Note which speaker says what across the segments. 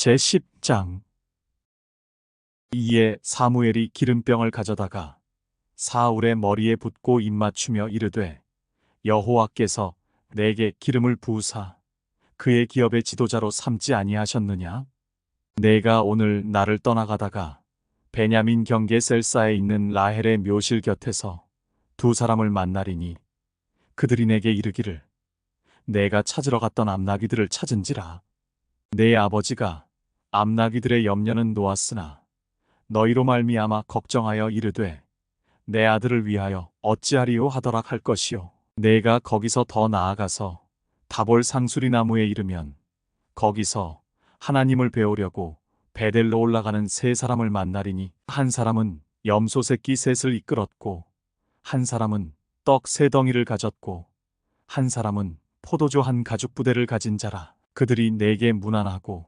Speaker 1: 제10장. 이에 사무엘이 기름병을 가져다가 사울의 머리에 붓고 입맞추며 이르되, 여호와께서 내게 기름을 부으사 그의 기업의 지도자로 삼지 아니하셨느냐? 내가 오늘 나를 떠나가다가 베냐민 경계 셀사에 있는 라헬의 묘실 곁에서 두 사람을 만나리니 그들이 내게 이르기를, 내가 찾으러 갔던 암나귀들을 찾은지라. 내 아버지가 암나귀들의 염려는 놓았으나 너희로 말미암아 걱정하여 이르되, 내 아들을 위하여 어찌하리요 하더라 할 것이요. 내가 거기서 더 나아가서 다볼 상수리 나무에 이르면 거기서 하나님을 배우려고 베델로 올라가는 세 사람을 만나리니, 한 사람은 염소 새끼 셋을 이끌었고, 한 사람은 떡 세 덩이를 가졌고, 한 사람은 포도주 한 가죽 부대를 가진 자라. 그들이 내게 문안하고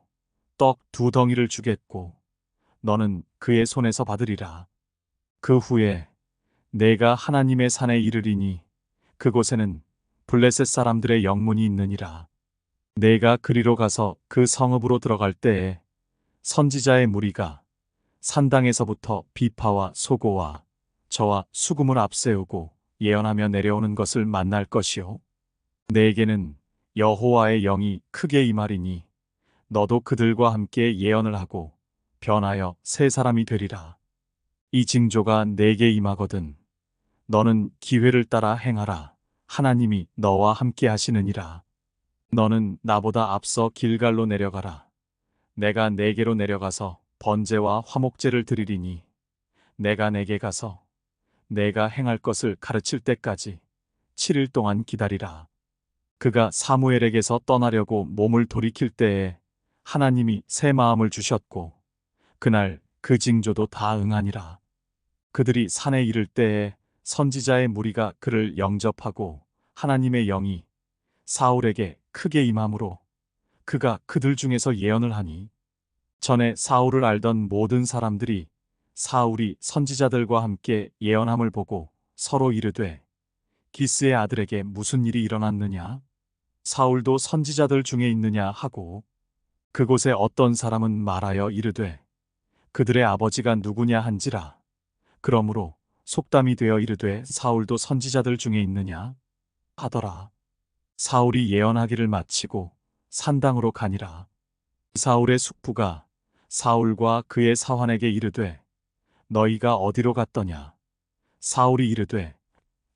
Speaker 1: 떡 두 덩이를 주겠고 너는 그의 손에서 받으리라. 그 후에 내가 하나님의 산에 이르리니 그곳에는 블레셋 사람들의 영문이 있느니라. 내가 그리로 가서 그 성읍으로 들어갈 때에 선지자의 무리가 산당에서부터 비파와 소고와 저와 수금을 앞세우고 예언하며 내려오는 것을 만날 것이요. 내게는 여호와의 영이 크게 임하리니 너도 그들과 함께 예언을 하고 변하여 새 사람이 되리라. 이 징조가 내게 임하거든 너는 기회를 따라 행하라. 하나님이 너와 함께 하시느니라. 너는 나보다 앞서 길갈로 내려가라. 내가 내게로 내려가서 번제와 화목제를 드리리니 내가 내게 가서 내가 행할 것을 가르칠 때까지 7일 동안 기다리라. 그가 사무엘에게서 떠나려고 몸을 돌이킬 때에 하나님이 새 마음을 주셨고 그날 그 징조도 다 응하니라. 그들이 산에 이를 때에 선지자의 무리가 그를 영접하고 하나님의 영이 사울에게 크게 임함으로 그가 그들 중에서 예언을 하니, 전에 사울을 알던 모든 사람들이 사울이 선지자들과 함께 예언함을 보고 서로 이르되, 기스의 아들에게 무슨 일이 일어났느냐? 사울도 선지자들 중에 있느냐 하고, 그곳에 어떤 사람은 말하여 이르되, 그들의 아버지가 누구냐 한지라. 그러므로 속담이 되어 이르되, 사울도 선지자들 중에 있느냐 하더라. 사울이 예언하기를 마치고 산당으로 가니라. 사울의 숙부가 사울과 그의 사환에게 이르되, 너희가 어디로 갔더냐? 사울이 이르되,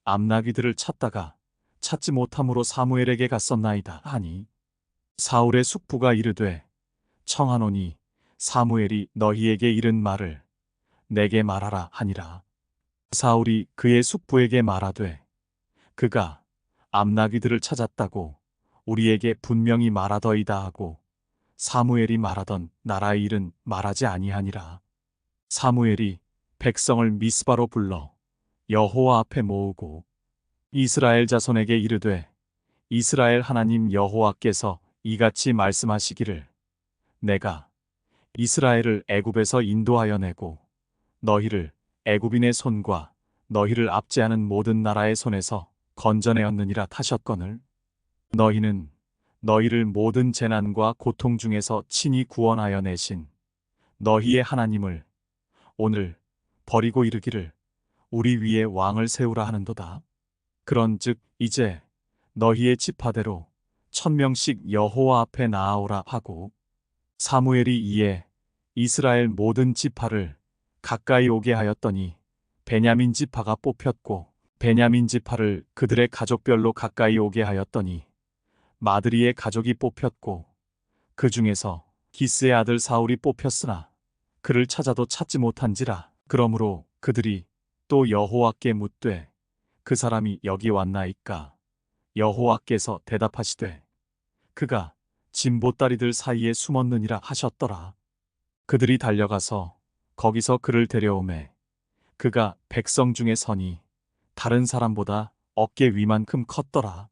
Speaker 1: 암나귀들을 찾다가 찾지 못함으로 사무엘에게 갔었나이다 하니, 사울의 숙부가 이르되, 청하노니 사무엘이 너희에게 이른 말을 내게 말하라 하니라. 사울이 그의 숙부에게 말하되, 그가 암나귀들을 찾았다고 우리에게 분명히 말하더이다 하고 사무엘이 말하던 나라의 일은 말하지 아니하니라. 사무엘이 백성을 미스바로 불러 여호와 앞에 모으고 이스라엘 자손에게 이르되, 이스라엘 하나님 여호와께서 이같이 말씀하시기를, 내가 이스라엘을 애굽에서 인도하여 내고 너희를 애굽인의 손과 너희를 압제하는 모든 나라의 손에서 건져내었느니라 하셨거늘, 너희는 너희를 모든 재난과 고통 중에서 친히 구원하여 내신 너희의 하나님을 오늘 버리고 이르기를, 우리 위에 왕을 세우라 하는도다. 그런즉 이제 너희의 지파대로 1000명씩 여호와 앞에 나아오라 하고, 사무엘이 이에 이스라엘 모든 지파를 가까이 오게 하였더니 베냐민 지파가 뽑혔고, 베냐민 지파를 그들의 가족별로 가까이 오게 하였더니 마드리의 가족이 뽑혔고, 그 중에서 기스의 아들 사울이 뽑혔으나 그를 찾아도 찾지 못한지라. 그러므로 그들이 또 여호와께 묻되, 그 사람이 여기 왔나이까? 여호와께서 대답하시되, 그가 진보다리들 사이에 숨었느니라 하셨더라. 그들이 달려가서 거기서 그를 데려오매 그가 백성 중에 서니 다른 사람보다 어깨 위만큼 컸더라.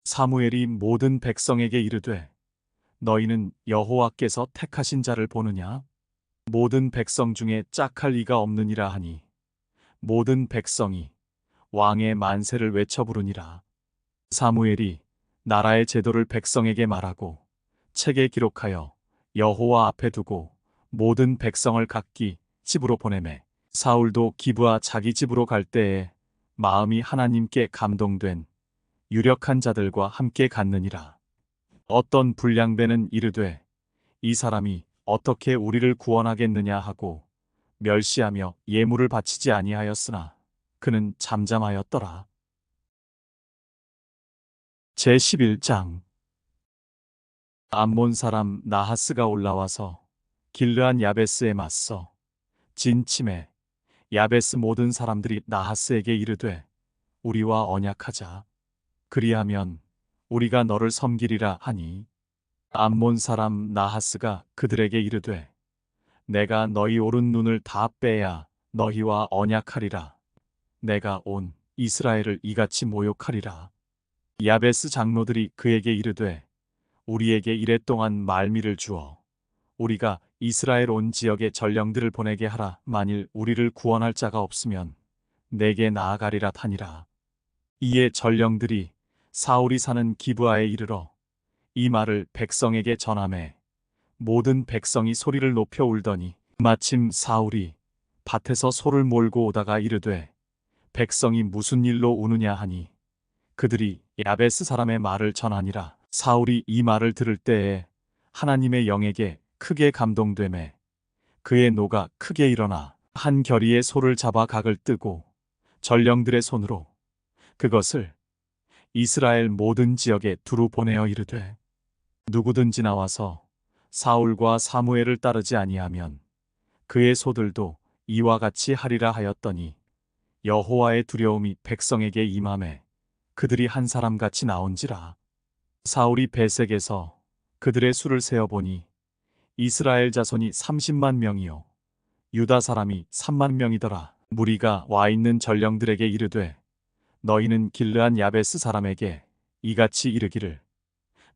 Speaker 1: 사무엘이 모든 백성에게 이르되, 너희는 여호와께서 택하신 자를 보느냐? 모든 백성 중에 짝할 이가 없느니라 하니, 모든 백성이 왕의 만세를 외쳐 부르니라. 사무엘이 나라의 제도를 백성에게 말하고 책에 기록하여 여호와 앞에 두고 모든 백성을 각기 집으로 보내매 사울도 기브아 자기 집으로 갈 때에 마음이 하나님께 감동된 유력한 자들과 함께 갔느니라. 어떤 불량배는 이르되 이 사람이 어떻게 우리를 구원하겠느냐 하고 멸시하며 예물을 바치지 아니하였으나 그는 잠잠하였더라. 제11장. 암몬 사람 나하스가 올라와서 길르한 야베스에 맞서 진침에 야베스 모든 사람들이 나하스에게 이르되 우리와 언약하자. 그리하면 우리가 너를 섬기리라 하니 암몬 사람 나하스가 그들에게 이르되 내가 너희 오른 눈을 다 빼야 너희와 언약하리라. 내가 온 이스라엘을 이같이 모욕하리라. 야베스 장로들이 그에게 이르되 우리에게 이랫동안 말미를 주어 우리가 이스라엘 온 지역에 전령들을 보내게 하라. 만일 우리를 구원할 자가 없으면 내게 나아가리라 하니라. 이에 전령들이 사울이 사는 기브아에 이르러 이 말을 백성에게 전하매 모든 백성이 소리를 높여 울더니 마침 사울이 밭에서 소를 몰고 오다가 이르되 백성이 무슨 일로 우느냐 하니 그들이 야베스 사람의 말을 전하니라. 사울이 이 말을 들을 때에 하나님의 영에게 크게 감동되매 그의 노가 크게 일어나 한 겨리의 소를 잡아 각을 뜨고 전령들의 손으로 그것을 이스라엘 모든 지역에 두루 보내어 이르되 누구든지 나와서 사울과 사무엘을 따르지 아니하면 그의 소들도 이와 같이 하리라 하였더니 여호와의 두려움이 백성에게 임하매 그들이 한 사람같이 나온지라. 사울이 베색에서 그들의 수를 세어보니 이스라엘 자손이 30만 명이요 유다 사람이 3만 명이더라. 무리가 와 있는 전령들에게 이르되 너희는 길르한 야베스 사람에게 이같이 이르기를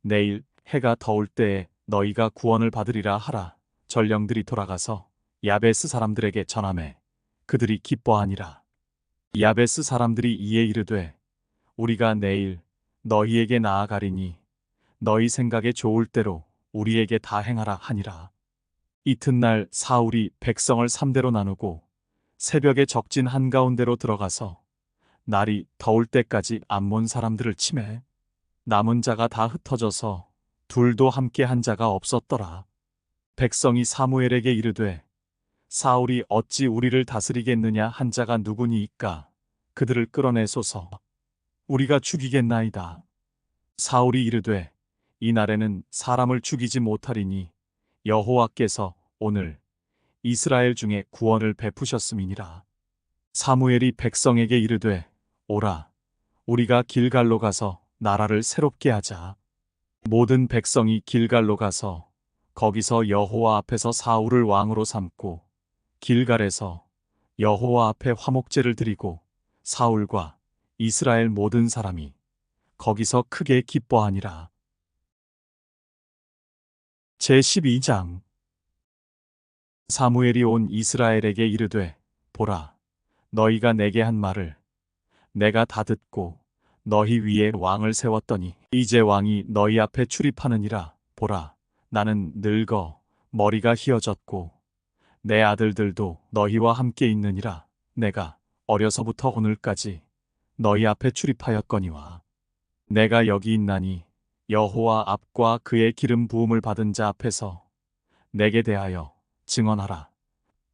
Speaker 1: 내일 해가 더울 때에 너희가 구원을 받으리라 하라. 전령들이 돌아가서 야베스 사람들에게 전하매 그들이 기뻐하니라. 야베스 사람들이 이에 이르되 우리가 내일 너희에게 나아가리니 너희 생각에 좋을 대로 우리에게 다 행하라 하니라. 이튿날 사울이 백성을 3대로 나누고 새벽에 적진 한가운데로 들어가서 날이 더울 때까지 암몬 사람들을 치매 남은 자가 다 흩어져서 둘도 함께 한 자가 없었더라. 백성이 사무엘에게 이르되 사울이 어찌 우리를 다스리겠느냐 한 자가 누구니이까 그들을 끌어내소서. 우리가 죽이겠나이다. 사울이 이르되 이 날에는 사람을 죽이지 못하리니 여호와께서 오늘 이스라엘 중에 구원을 베푸셨음이니라. 사무엘이 백성에게 이르되 오라 우리가 길갈로 가서 나라를 새롭게 하자. 모든 백성이 길갈로 가서 거기서 여호와 앞에서 사울을 왕으로 삼고 길갈에서 여호와 앞에 화목제를 드리고 사울과 이스라엘 모든 사람이 거기서 크게 기뻐하니라. 제12장. 사무엘이 온 이스라엘에게 이르되 보라 너희가 내게 한 말을 내가 다 듣고 너희 위에 왕을 세웠더니 이제 왕이 너희 앞에 출입하느니라. 보라 나는 늙어 머리가 희어졌고 내 아들들도 너희와 함께 있느니라. 내가 어려서부터 오늘까지 너희 앞에 출입하였거니와 내가 여기 있나니 여호와 앞과 그의 기름 부음을 받은 자 앞에서 내게 대하여 증언하라.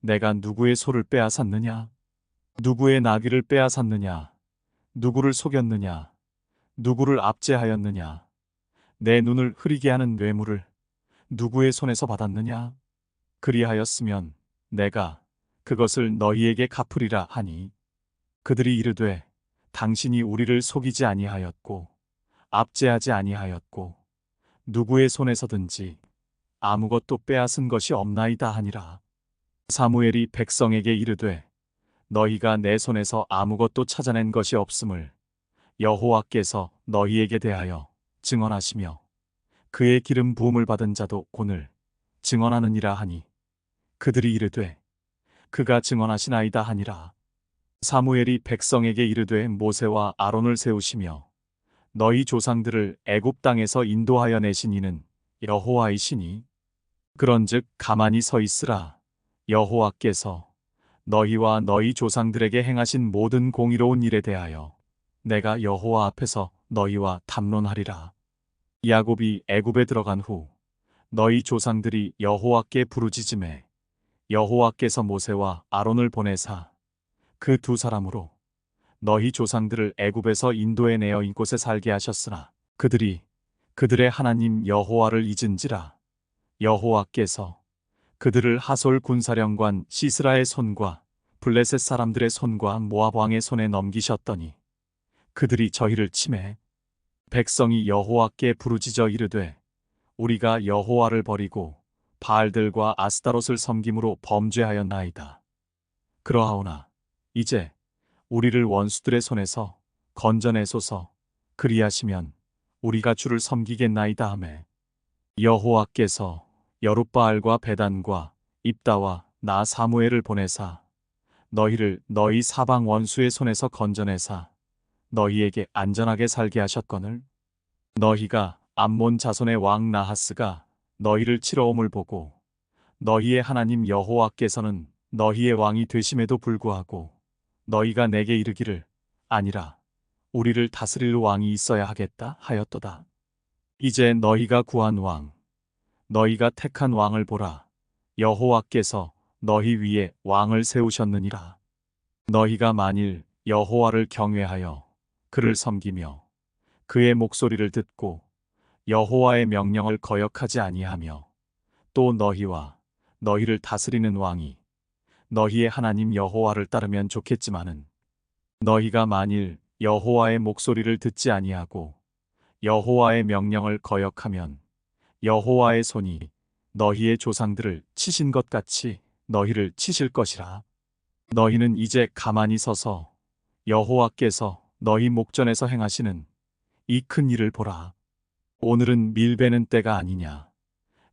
Speaker 1: 내가 누구의 소를 빼앗았느냐? 누구의 나귀를 빼앗았느냐? 누구를 속였느냐? 누구를 압제하였느냐? 내 눈을 흐리게 하는 뇌물을 누구의 손에서 받았느냐? 그리하였으면 내가 그것을 너희에게 갚으리라 하니 그들이 이르되 당신이 우리를 속이지 아니하였고 압제하지 아니하였고 누구의 손에서든지 아무것도 빼앗은 것이 없나이다 하니라. 사무엘이 백성에게 이르되 너희가 내 손에서 아무것도 찾아낸 것이 없음을 여호와께서 너희에게 대하여 증언하시며 그의 기름 부음을 받은 자도 오늘 증언하느니라 하니 그들이 이르되 그가 증언하시나이다 하니라. 사무엘이 백성에게 이르되 모세와 아론을 세우시며 너희 조상들을 애굽 땅에서 인도하여 내신 이는 여호와이시니 그런즉 가만히 서 있으라. 여호와께서 너희와 너희 조상들에게 행하신 모든 공의로운 일에 대하여 내가 여호와 앞에서 너희와 담론하리라. 야곱이 애굽에 들어간 후 너희 조상들이 여호와께 부르짖음에 여호와께서 모세와 아론을 보내사 그 두 사람으로 너희 조상들을 애굽에서 인도해 내어 이곳에 살게 하셨으나 그들이 그들의 하나님 여호와를 잊은지라. 여호와께서 그들을 하솔 군사령관 시스라의 손과 블레셋 사람들의 손과 모압 왕의 손에 넘기셨더니 그들이 저희를 치매 백성이 여호와께 부르짖어 이르되 우리가 여호와를 버리고 바알들과 아스타롯을 섬김으로 범죄하였나이다. 그러하오나 이제 우리를 원수들의 손에서 건져내소서. 그리하시면 우리가 주를 섬기겠나이다 하매 여호와께서 여룻바알과 베단과 입다와 나 사무엘을 보내사 너희를 너희 사방 원수의 손에서 건져내사 너희에게 안전하게 살게 하셨거늘 너희가 암몬 자손의 왕 나하스가 너희를 치러 옴을 보고 너희의 하나님 여호와께서는 너희의 왕이 되심에도 불구하고 너희가 내게 이르기를 아니라 우리를 다스릴 왕이 있어야 하겠다 하였도다. 이제 너희가 구한 왕 너희가 택한 왕을 보라. 여호와께서 너희 위에 왕을 세우셨느니라. 너희가 만일 여호와를 경외하여 그를 섬기며 그의 목소리를 듣고 여호와의 명령을 거역하지 아니하며 또 너희와 너희를 다스리는 왕이 너희의 하나님 여호와를 따르면 좋겠지만은 너희가 만일 여호와의 목소리를 듣지 아니하고 여호와의 명령을 거역하면 여호와의 손이 너희의 조상들을 치신 것 같이 너희를 치실 것이라. 너희는 이제 가만히 서서 여호와께서 너희 목전에서 행하시는 이 큰 일을 보라. 오늘은 밀베는 때가 아니냐.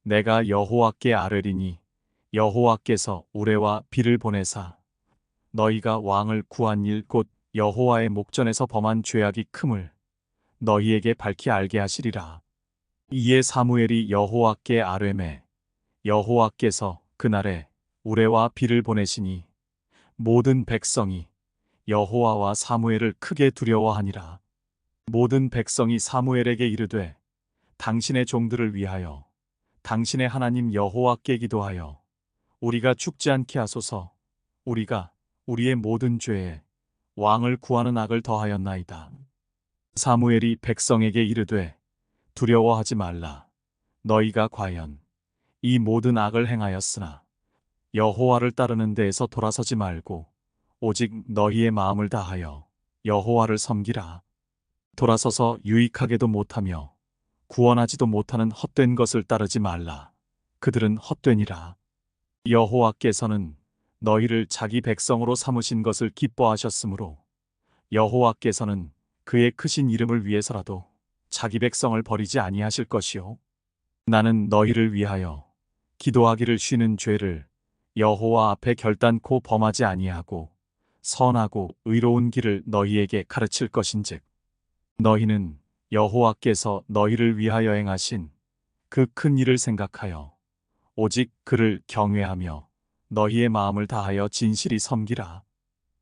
Speaker 1: 내가 여호와께 아뢰리니 여호와께서 우레와 비를 보내사 너희가 왕을 구한 일 곧 여호와의 목전에서 범한 죄악이 큼을 너희에게 밝히 알게 하시리라. 이에 사무엘이 여호와께 아뢰매 여호와께서 그날에 우레와 비를 보내시니 모든 백성이 여호와와 사무엘을 크게 두려워하니라. 모든 백성이 사무엘에게 이르되 당신의 종들을 위하여 당신의 하나님 여호와께 기도하여 우리가 죽지 않게 하소서. 우리가 우리의 모든 죄에 왕을 구하는 악을 더하였나이다. 사무엘이 백성에게 이르되 두려워하지 말라. 너희가 과연 이 모든 악을 행하였으나 여호와를 따르는 데에서 돌아서지 말고 오직 너희의 마음을 다하여 여호와를 섬기라. 돌아서서 유익하게도 못하며 구원하지도 못하는 헛된 것을 따르지 말라. 그들은 헛되니라. 여호와께서는 너희를 자기 백성으로 삼으신 것을 기뻐하셨으므로 여호와께서는 그의 크신 이름을 위해서라도 자기 백성을 버리지 아니하실 것이요. 나는 너희를 위하여 기도하기를 쉬는 죄를 여호와 앞에 결단코 범하지 아니하고 선하고 의로운 길을 너희에게 가르칠 것인즉 너희는 여호와께서 너희를 위하여 행하신 그 큰 일을 생각하여 오직 그를 경외하며 너희의 마음을 다하여 진실이 섬기라.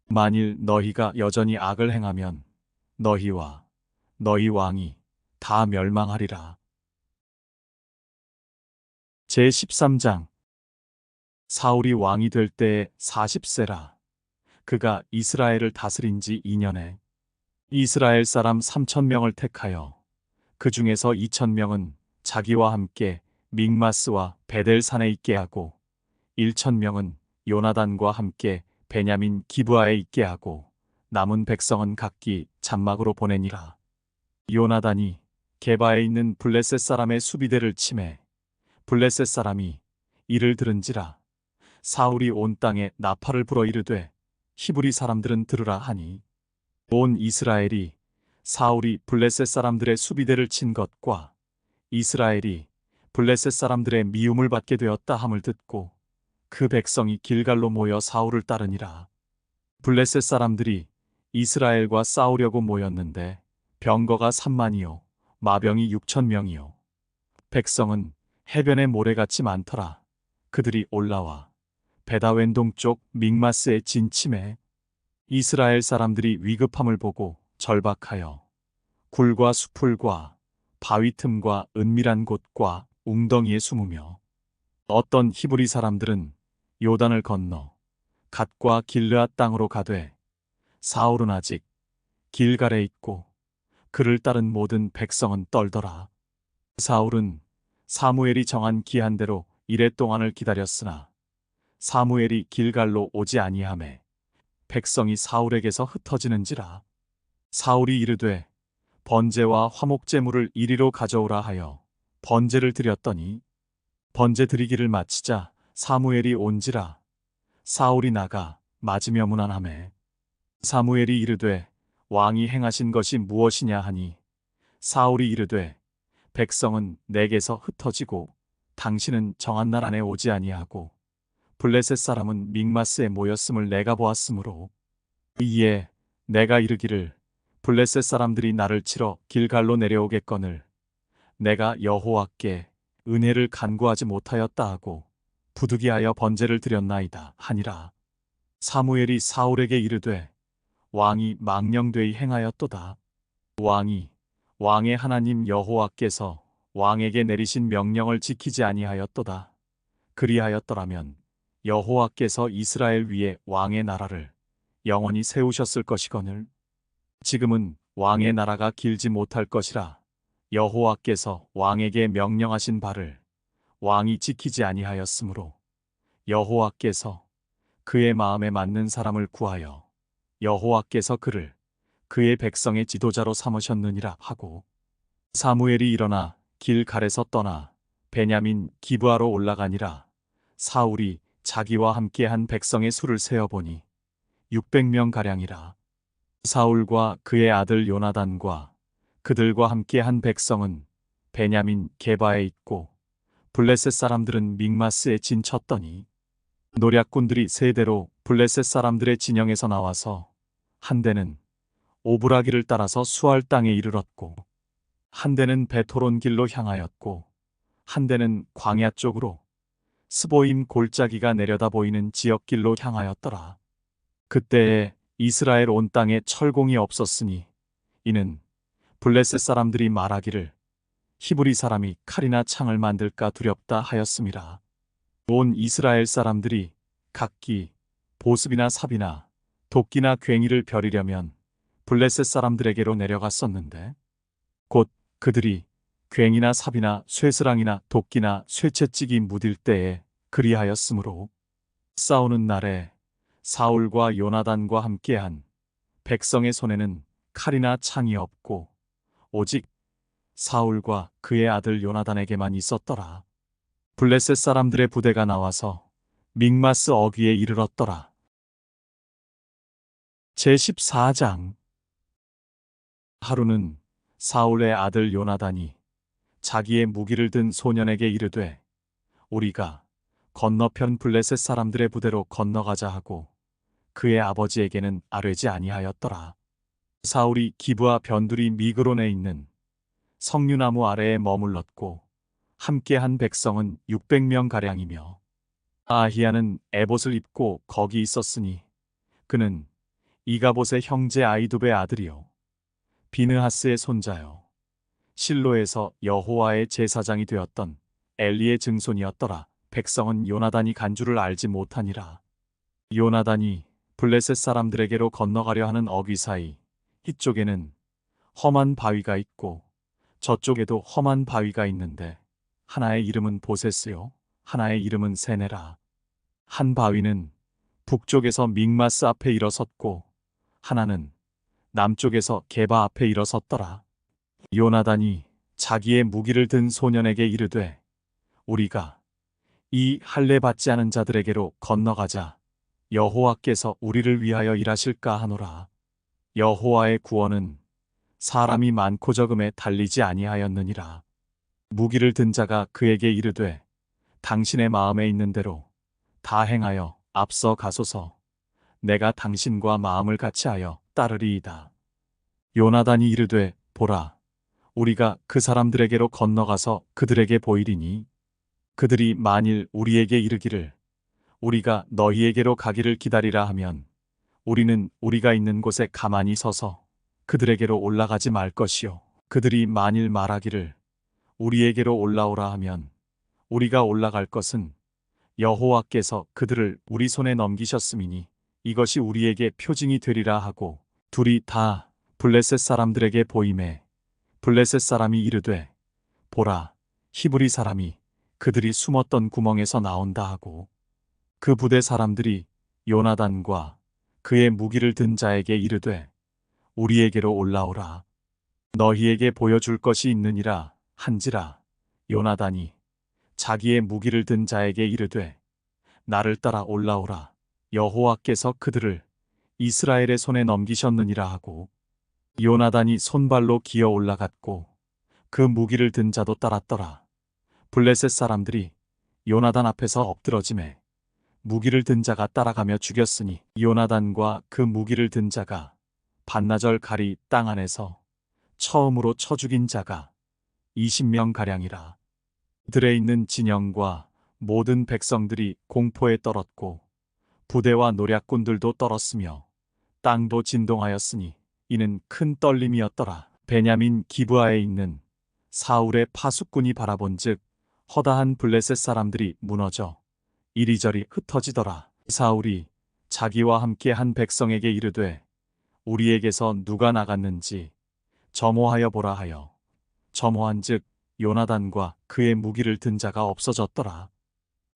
Speaker 1: 만일 너희가 여전히 악을 행하면 너희와 너희 왕이 다 멸망하리라. 제13장 사울이 왕이 될 때에 40세라. 그가 이스라엘을 다스린 지 2년에 이스라엘 사람 3,000명을 택하여 그 중에서 2,000명은 자기와 함께 믹마스와 베델산에 있게 하고 1,000명은 요나단과 함께 베냐민 기브아에 있게 하고 남은 백성은 각기 장막으로 보내니라. 요나단이 게바에 있는 블레셋 사람의 수비대를 치매 블레셋 사람이 이를 들은지라. 사울이 온 땅에 나팔을 불어 이르되 히브리 사람들은 들으라 하니 온 이스라엘이 사울이 블레셋 사람들의 수비대를 친 것과 이스라엘이 블레셋 사람들의 미움을 받게 되었다 함을 듣고 그 백성이 길갈로 모여 사울을 따르니라. 블레셋 사람들이 이스라엘과 싸우려고 모였는데 병거가 3만이요 마병이 6,000명이요 백성은 해변에 모래같이 많더라. 그들이 올라와 베다웬 동쪽 믹마스에 진침해 이스라엘 사람들이 위급함을 보고 절박하여 굴과 수풀과 바위 틈과 은밀한 곳과 웅덩이에 숨으며 어떤 히브리 사람들은 요단을 건너 갓과 길르앗 땅으로 가되 사울은 아직 길갈에 있고 그를 따른 모든 백성은 떨더라. 사울은 사무엘이 정한 기한대로 이레 동안을 기다렸으나 사무엘이 길갈로 오지 아니하매 백성이 사울에게서 흩어지는지라. 사울이 이르되 번제와 화목제물을 이리로 가져오라 하여 번제를 드렸더니 번제 드리기를 마치자 사무엘이 온지라. 사울이 나가 맞으며 문안하매 사무엘이 이르되 왕이 행하신 것이 무엇이냐 하니 사울이 이르되 백성은 내게서 흩어지고 당신은 정한 날 안에 오지 아니하고 블레셋 사람은 믹마스에 모였음을 내가 보았으므로 이에 내가 이르기를 블레셋 사람들이 나를 치러 길갈로 내려오겠거늘 내가 여호와께 은혜를 간구하지 못하였다 하고 부득이하여 번제를 드렸나이다 하니라. 사무엘이 사울에게 이르되 왕이 망령되이 행하였도다. 왕이 왕의 하나님 여호와께서 왕에게 내리신 명령을 지키지 아니하였도다. 그리하였더라면 여호와께서 이스라엘 위에 왕의 나라를 영원히 세우셨을 것이거늘 지금은 왕의 나라가 길지 못할 것이라. 여호와께서 왕에게 명령하신 바를 왕이 지키지 아니하였으므로 여호와께서 그의 마음에 맞는 사람을 구하여 여호와께서 그를 그의 백성의 지도자로 삼으셨느니라 하고 사무엘이 일어나 길갈에서 떠나 베냐민 기브아로 올라가니라. 사울이 자기와 함께한 백성의 수를 세어보니 600명 가량이라. 사울과 그의 아들 요나단과 그들과 함께한 백성은 베냐민 게바에 있고 블레셋 사람들은 믹마스에 진쳤더니 노략군들이 세대로 블레셋 사람들의 진영에서 나와서 한 대는 오브라기를 따라서 수알 땅에 이르렀고 한 대는 베토론 길로 향하였고 한 대는 광야 쪽으로 스보임 골짜기가 내려다 보이는 지역길로 향하였더라. 그때에 이스라엘 온 땅에 철공이 없었으니 이는 블레셋 사람들이 말하기를 히브리 사람이 칼이나 창을 만들까 두렵다 하였음이라. 온 이스라엘 사람들이 각기 보습이나 삽이나 도끼나 괭이를 벼리려면 블레셋 사람들에게로 내려갔었는데 곧 그들이 괭이나 삽이나 쇠스랑이나 도끼나 쇠채찍이 무딜 때에 그리하였으므로 싸우는 날에 사울과 요나단과 함께한 백성의 손에는 칼이나 창이 없고 오직 사울과 그의 아들 요나단에게만 있었더라. 블레셋 사람들의 부대가 나와서 믹마스 어귀에 이르렀더라. 제14장. 하루는 사울의 아들 요나단이 자기의 무기를 든 소년에게 이르되 우리가 건너편 블레셋 사람들의 부대로 건너가자 하고 그의 아버지에게는 아뢰지 아니하였더라. 사울이 기브아 변두리 미그론에 있는 석류나무 아래에 머물렀고 함께한 백성은 600명 가량이며 아히야는 에봇을 입고 거기 있었으니 그는 이가봇의 형제 아이두베의 아들이요 비느하스의 손자요 실로에서 여호와의 제사장이 되었던 엘리의 증손이었더라. 백성은 요나단이 간 줄을 알지 못하니라. 요나단이 블레셋 사람들에게로 건너가려 하는 어귀 사이 이쪽에는 험한 바위가 있고 저쪽에도 험한 바위가 있는데 하나의 이름은 보세스요 하나의 이름은 세네라. 한 바위는 북쪽에서 믹마스 앞에 일어섰고 하나는 남쪽에서 게바 앞에 일어섰더라. 요나단이 자기의 무기를 든 소년에게 이르되 우리가 이 할례 받지 않은 자들에게로 건너가자. 여호와께서 우리를 위하여 일하실까 하노라. 여호와의 구원은 사람이 많고 적음에 달리지 아니하였느니라. 무기를 든 자가 그에게 이르되 당신의 마음에 있는 대로 다 행하여 앞서 가소서. 내가 당신과 마음을 같이하여 따르리이다. 요나단이 이르되 보라 우리가 그 사람들에게로 건너가서 그들에게 보이리니 그들이 만일 우리에게 이르기를 우리가 너희에게로 가기를 기다리라 하면 우리는 우리가 있는 곳에 가만히 서서 그들에게로 올라가지 말 것이요. 그들이 만일 말하기를 우리에게로 올라오라 하면 우리가 올라갈 것은 여호와께서 그들을 우리 손에 넘기셨음이니 이것이 우리에게 표징이 되리라 하고 둘이 다 블레셋 사람들에게 보임에 블레셋 사람이 이르되 보라 히브리 사람이 그들이 숨었던 구멍에서 나온다 하고 그 부대 사람들이 요나단과 그의 무기를 든 자에게 이르되 우리에게로 올라오라 너희에게 보여줄 것이 있느니라 한지라 요나단이 자기의 무기를 든 자에게 이르되 나를 따라 올라오라 여호와께서 그들을 이스라엘의 손에 넘기셨느니라 하고 요나단이 손발로 기어 올라갔고 그 무기를 든 자도 따랐더라. 블레셋 사람들이 요나단 앞에서 엎드러짐에 무기를 든 자가 따라가며 죽였으니 요나단과 그 무기를 든 자가 반나절 가리 땅 안에서 처음으로 쳐 죽인 자가 20명 가량이라. 들에 있는 진영과 모든 백성들이 공포에 떨었고 부대와 노략군들도 떨었으며 땅도 진동하였으니 이는 큰 떨림이었더라. 베냐민 기브아에 있는 사울의 파수꾼이 바라본즉 허다한 블레셋 사람들이 무너져 이리저리 흩어지더라. 사울이 자기와 함께 한 백성에게 이르되 우리에게서 누가 나갔는지 점호하여 보라 하여 점호한즉 요나단과 그의 무기를 든 자가 없어졌더라.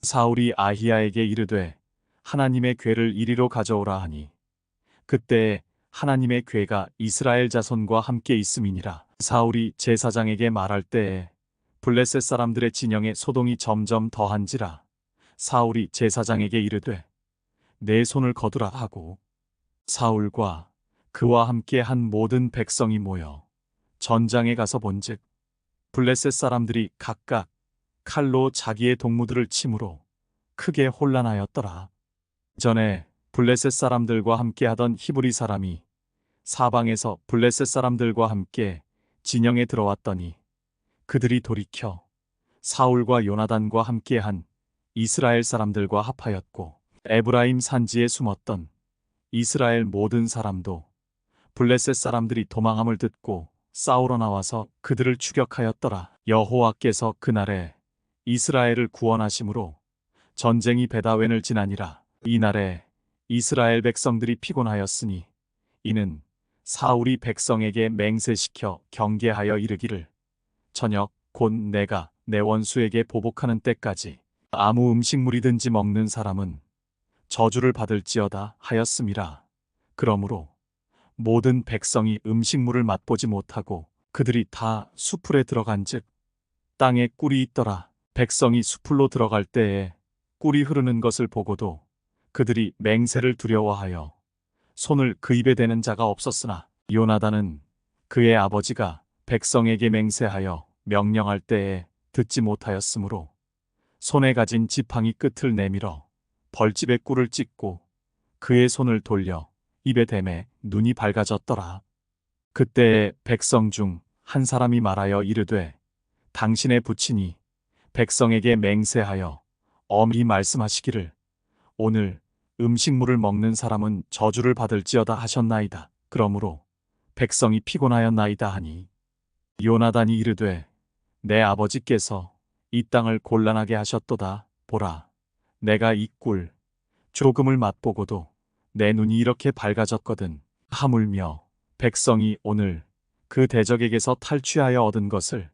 Speaker 1: 사울이 아히야에게 이르되 하나님의 궤를 이리로 가져오라 하니 그때에 하나님의 궤가 이스라엘 자손과 함께 있음이니라. 사울이 제사장에게 말할 때에 블레셋 사람들의 진영에 소동이 점점 더한지라. 사울이 제사장에게 이르되 내 손을 거두라 하고 사울과 그와 함께 한 모든 백성이 모여 전장에 가서 본즉 블레셋 사람들이 각각 칼로 자기의 동무들을 치므로 크게 혼란하였더라. 전에 블레셋 사람들과 함께 하던 히브리 사람이 사방에서 블레셋 사람들과 함께 진영에 들어왔더니 그들이 돌이켜 사울과 요나단과 함께한 이스라엘 사람들과 합하였고 에브라임 산지에 숨었던 이스라엘 모든 사람도 블레셋 사람들이 도망함을 듣고 싸우러 나와서 그들을 추격하였더라. 여호와께서 그날에 이스라엘을 구원하심으로 전쟁이 베다웬을 지나니라. 이날에 이스라엘 백성들이 피곤하였으니 이는 사울이 백성에게 맹세시켜 경계하여 이르기를 저녁 곧 내가 내 원수에게 보복하는 때까지 아무 음식물이든지 먹는 사람은 저주를 받을지어다 하였음이라. 그러므로 모든 백성이 음식물을 맛보지 못하고 그들이 다 수풀에 들어간즉 땅에 꿀이 있더라. 백성이 수풀로 들어갈 때에 꿀이 흐르는 것을 보고도 그들이 맹세를 두려워하여 손을 그 입에 대는 자가 없었으나 요나단은 그의 아버지가 백성에게 맹세하여 명령할 때에 듣지 못하였으므로 손에 가진 지팡이 끝을 내밀어 벌집에 꿀을 찢고 그의 손을 돌려 입에 대매 눈이 밝아졌더라. 그때에 백성 중 한 사람이 말하여 이르되 당신의 부친이 백성에게 맹세하여 엄히 말씀하시기를 오늘 음식물을 먹는 사람은 저주를 받을지어다 하셨나이다. 그러므로 백성이 피곤하였나이다 하니 요나단이 이르되 내 아버지께서 이 땅을 곤란하게 하셨도다. 보라, 내가 이 꿀 조금을 맛보고도 내 눈이 이렇게 밝아졌거든. 하물며 백성이 오늘 그 대적에게서 탈취하여 얻은 것을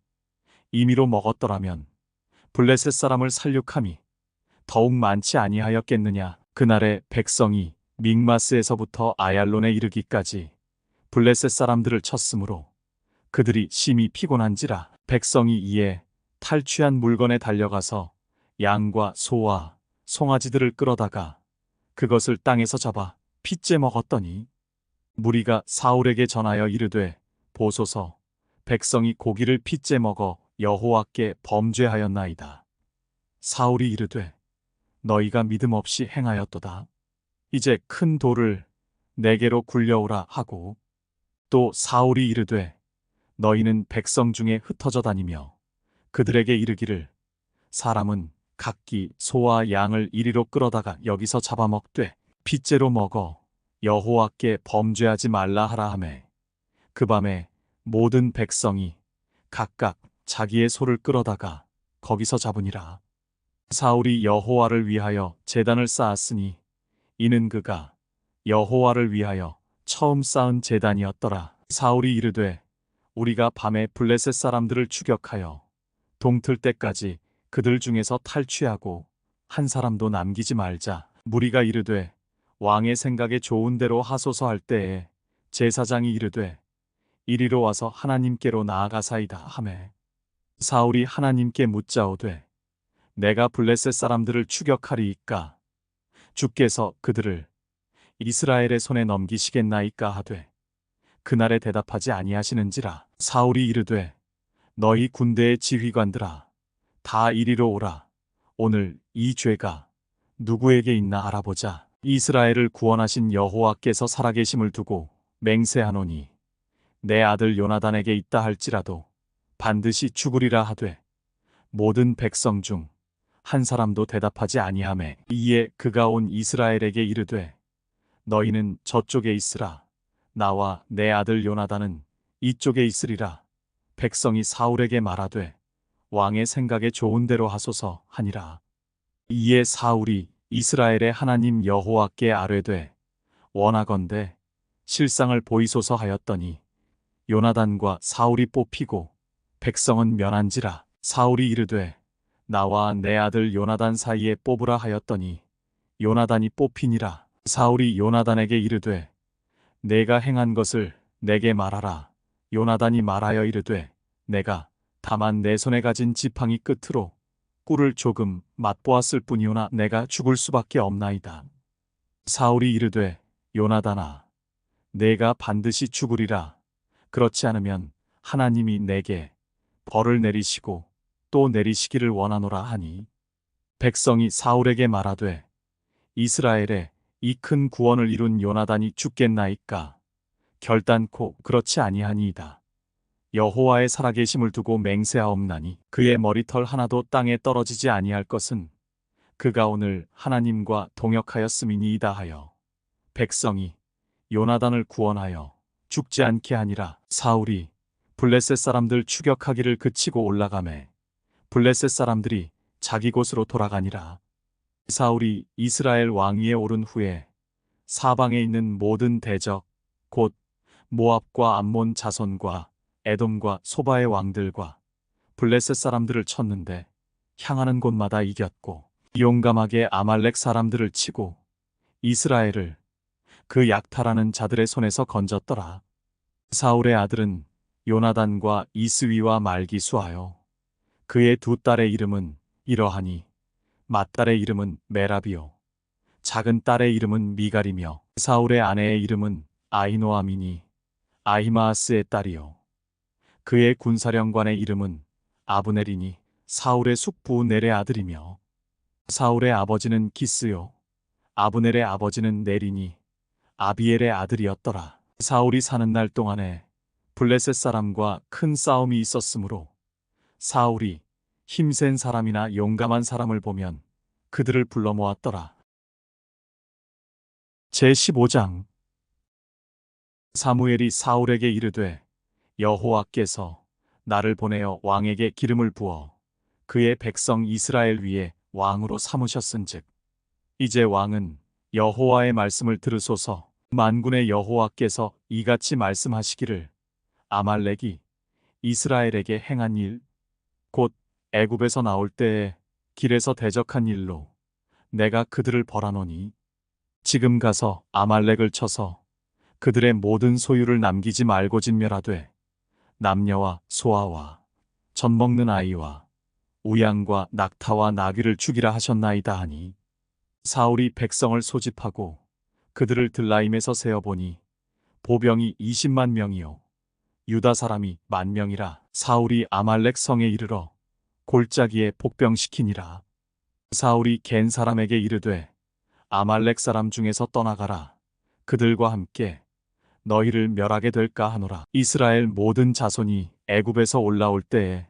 Speaker 1: 임의로 먹었더라면 블레셋 사람을 살육함이 더욱 많지 아니하였겠느냐. 그날에 백성이 믹마스에서부터 아얄론에 이르기까지 블레셋 사람들을 쳤으므로 그들이 심히 피곤한지라. 백성이 이에 탈취한 물건에 달려가서 양과 소와 송아지들을 끌어다가 그것을 땅에서 잡아 핏째 먹었더니 무리가 사울에게 전하여 이르되 보소서 백성이 고기를 핏째 먹어 여호와께 범죄하였나이다. 사울이 이르되 너희가 믿음 없이 행하였도다. 이제 큰 돌을 내게로 굴려오라 하고 또 사울이 이르되 너희는 백성 중에 흩어져 다니며 그들에게 이르기를 사람은 각기 소와 양을 이리로 끌어다가 여기서 잡아먹되 핏째로 먹어 여호와께 범죄하지 말라 하라 하매 그 밤에 모든 백성이 각각 자기의 소를 끌어다가 거기서 잡으니라. 사울이 여호와를 위하여 제단을 쌓았으니 이는 그가 여호와를 위하여 처음 쌓은 제단이었더라. 사울이 이르되 우리가 밤에 블레셋 사람들을 추격하여 동틀 때까지 그들 중에서 탈취하고 한 사람도 남기지 말자. 무리가 이르되 왕의 생각에 좋은 대로 하소서 할 때에 제사장이 이르되 이리로 와서 하나님께로 나아가사이다 하매 사울이 하나님께 묻자오되 내가 블레셋 사람들을 추격하리이까 주께서 그들을 이스라엘의 손에 넘기시겠나이까 하되 그날에 대답하지 아니하시는지라. 사울이 이르되 너희 군대의 지휘관들아 다 이리로 오라. 오늘 이 죄가 누구에게 있나 알아보자. 이스라엘을 구원하신 여호와께서 살아계심을 두고 맹세하노니 내 아들 요나단에게 있다 할지라도 반드시 죽으리라 하되 모든 백성 중 한 사람도 대답하지 아니하매 이에 그가 온 이스라엘에게 이르되 너희는 저쪽에 있으라. 나와 내 아들 요나단은 이쪽에 있으리라. 백성이 사울에게 말하되 왕의 생각에 좋은 대로 하소서 하니라. 이에 사울이 이스라엘의 하나님 여호와께 아뢰되 원하건대 실상을 보이소서 하였더니 요나단과 사울이 뽑히고 백성은 면한지라. 사울이 이르되 나와 내 아들 요나단 사이에 뽑으라 하였더니 요나단이 뽑히니라. 사울이 요나단에게 이르되 내가 행한 것을 내게 말하라. 요나단이 말하여 이르되 내가 다만 내 손에 가진 지팡이 끝으로 꿀을 조금 맛보았을 뿐이오나 내가 죽을 수밖에 없나이다. 사울이 이르되 요나단아 내가 반드시 죽으리라. 그렇지 않으면 하나님이 내게 벌을 내리시고 또 내리시기를 원하노라 하니 백성이 사울에게 말하되 이스라엘에 이 큰 구원을 이룬 요나단이 죽겠나이까 결단코 그렇지 아니하니이다. 여호와의 살아계심을 두고 맹세하옵나니 그의 머리털 하나도 땅에 떨어지지 아니할 것은 그가 오늘 하나님과 동역하였음이니이다 하여 백성이 요나단을 구원하여 죽지 않게 하니라. 사울이 블레셋 사람들 추격하기를 그치고 올라가매 블레셋 사람들이 자기 곳으로 돌아가니라. 사울이 이스라엘 왕위에 오른 후에 사방에 있는 모든 대적 곧 모압과 암몬 자손과 에돔과 소바의 왕들과 블레셋 사람들을 쳤는데 향하는 곳마다 이겼고 용감하게 아말렉 사람들을 치고 이스라엘을 그 약탈하는 자들의 손에서 건졌더라. 사울의 아들은 요나단과 이스위와 말기수하여 그의 두 딸의 이름은 이러하니 맏딸의 이름은 메라비요 작은 딸의 이름은 미갈이며 사울의 아내의 이름은 아히노아미니 아히마아스의 딸이요 그의 군사령관의 이름은 아브넬이니 사울의 숙부 넬의 아들이며 사울의 아버지는 기스요 아브넬의 아버지는 넬이니 아비엘의 아들이었더라. 사울이 사는 날 동안에 블레셋 사람과 큰 싸움이 있었으므로 사울이 힘센 사람이나 용감한 사람을 보면 그들을 불러 모았더라. 제15장 사무엘이 사울에게 이르되 여호와께서 나를 보내어 왕에게 기름을 부어 그의 백성 이스라엘 위에 왕으로 삼으셨은즉 이제 왕은 여호와의 말씀을 들으소서. 만군의 여호와께서 이같이 말씀하시기를 아말렉이 이스라엘에게 행한 일 곧 애굽에서 나올 때에 길에서 대적한 일로 내가 그들을 벌하노니 지금 가서 아말렉을 쳐서 그들의 모든 소유를 남기지 말고 진멸하되 남녀와 소아와 젖 먹는 아이와 우양과 낙타와 나귀를 죽이라 하셨나이다 하니 사울이 백성을 소집하고 그들을 들라임에서 세어보니 보병이 20만 명이요 유다 사람이 10,000명이라. 사울이 아말렉 성에 이르러 골짜기에 복병시키니라. 사울이 겐 사람에게 이르되 아말렉 사람 중에서 떠나가라. 그들과 함께 너희를 멸하게 될까 하노라. 이스라엘 모든 자손이 애굽에서 올라올 때에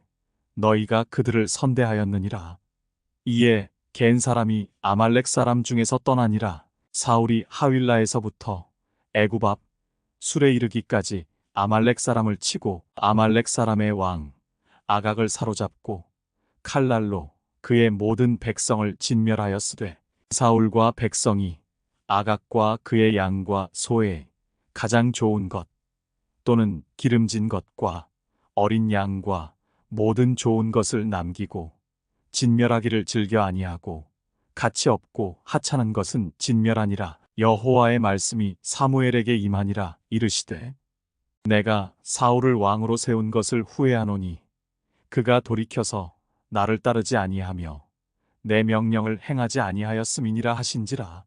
Speaker 1: 너희가 그들을 선대하였느니라. 이에 겐 사람이 아말렉 사람 중에서 떠나니라. 사울이 하윌라에서부터 애굽 앞 술에 이르기까지 아말렉 사람을 치고 아말렉 사람의 왕 아각을 사로잡고 칼날로 그의 모든 백성을 진멸하였으되 사울과 백성이 아각과 그의 양과 소에 가장 좋은 것 또는 기름진 것과 어린 양과 모든 좋은 것을 남기고 진멸하기를 즐겨 아니하고 가치 없고 하찮은 것은 진멸하니라. 여호와의 말씀이 사무엘에게 임하니라. 이르시되 내가 사울을 왕으로 세운 것을 후회하노니 그가 돌이켜서 나를 따르지 아니하며 내 명령을 행하지 아니하였음이니라 하신지라.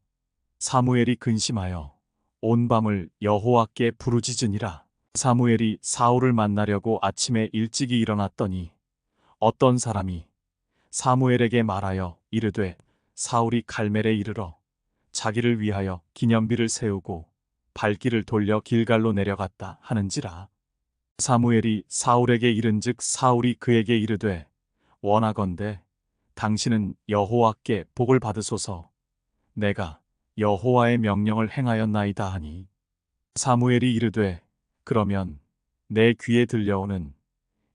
Speaker 1: 사무엘이 근심하여 온 밤을 여호와께 부르짖으니라. 사무엘이 사울을 만나려고 아침에 일찍이 일어났더니 어떤 사람이 사무엘에게 말하여 이르되 사울이 갈멜에 이르러 자기를 위하여 기념비를 세우고 발길을 돌려 길갈로 내려갔다 하는지라. 사무엘이 사울에게 이른즉 사울이 그에게 이르되 원하건대 당신은 여호와께 복을 받으소서. 내가 여호와의 명령을 행하였나이다 하니 사무엘이 이르되 그러면 내 귀에 들려오는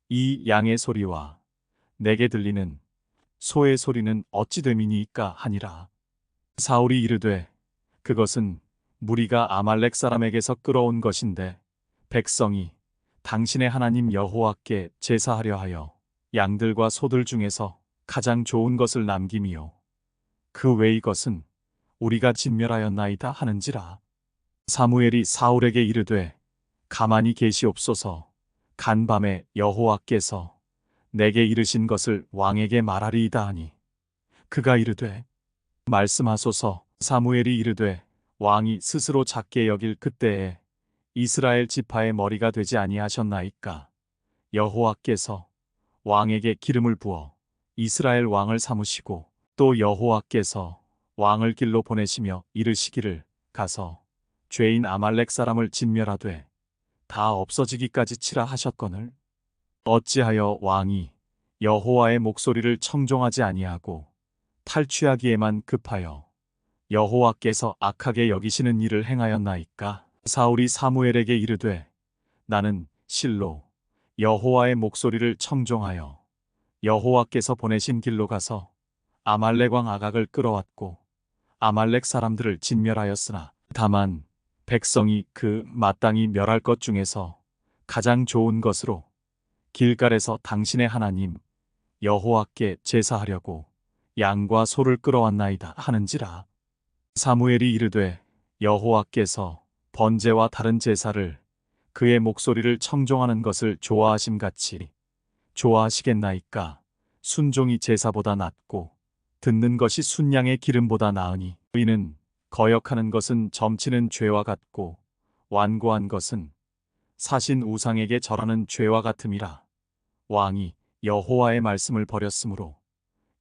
Speaker 1: 이 양의 소리와 내게 들리는 소의 소리는 어찌 됨이니까 하니라. 사울이 이르되 그것은 무리가 아말렉 사람에게서 끌어온 것인데 백성이 당신의 하나님 여호와께 제사하려 하여 양들과 소들 중에서 가장 좋은 것을 남김이요 그 외의 것은 우리가 진멸하였나이다 하는지라. 사무엘이 사울에게 이르되 가만히 계시옵소서. 간밤에 여호와께서 내게 이르신 것을 왕에게 말하리이다 하니 그가 이르되 말씀하소서. 사무엘이 이르되 왕이 스스로 작게 여길 그때에 이스라엘 지파의 머리가 되지 아니하셨나이까. 여호와께서 왕에게 기름을 부어 이스라엘 왕을 삼으시고 또 여호와께서 왕을 길로 보내시며 이르시기를 가서 죄인 아말렉 사람을 진멸하되 다 없어지기까지 치라 하셨거늘 어찌하여 왕이 여호와의 목소리를 청종하지 아니하고 탈취하기에만 급하여 여호와께서 악하게 여기시는 일을 행하였나이까. 사울이 사무엘에게 이르되 나는 실로 여호와의 목소리를 청종하여 여호와께서 보내신 길로 가서 아말렉 왕 아각을 끌어왔고 아말렉 사람들을 진멸하였으나 다만 백성이 그 마땅히 멸할 것 중에서 가장 좋은 것으로 길갈에서 당신의 하나님 여호와께 제사하려고 양과 소를 끌어왔나이다 하는지라. 사무엘이 이르되 여호와께서 번제와 다른 제사를 그의 목소리를 청종하는 것을 좋아하심같이 좋아하시겠나이까. 순종이 제사보다 낫고 듣는 것이 순양의 기름보다 나으니 이는 거역하는 것은 점치는 죄와 같고 완고한 것은 사신 우상에게 절하는 죄와 같음이라. 왕이 여호와의 말씀을 버렸으므로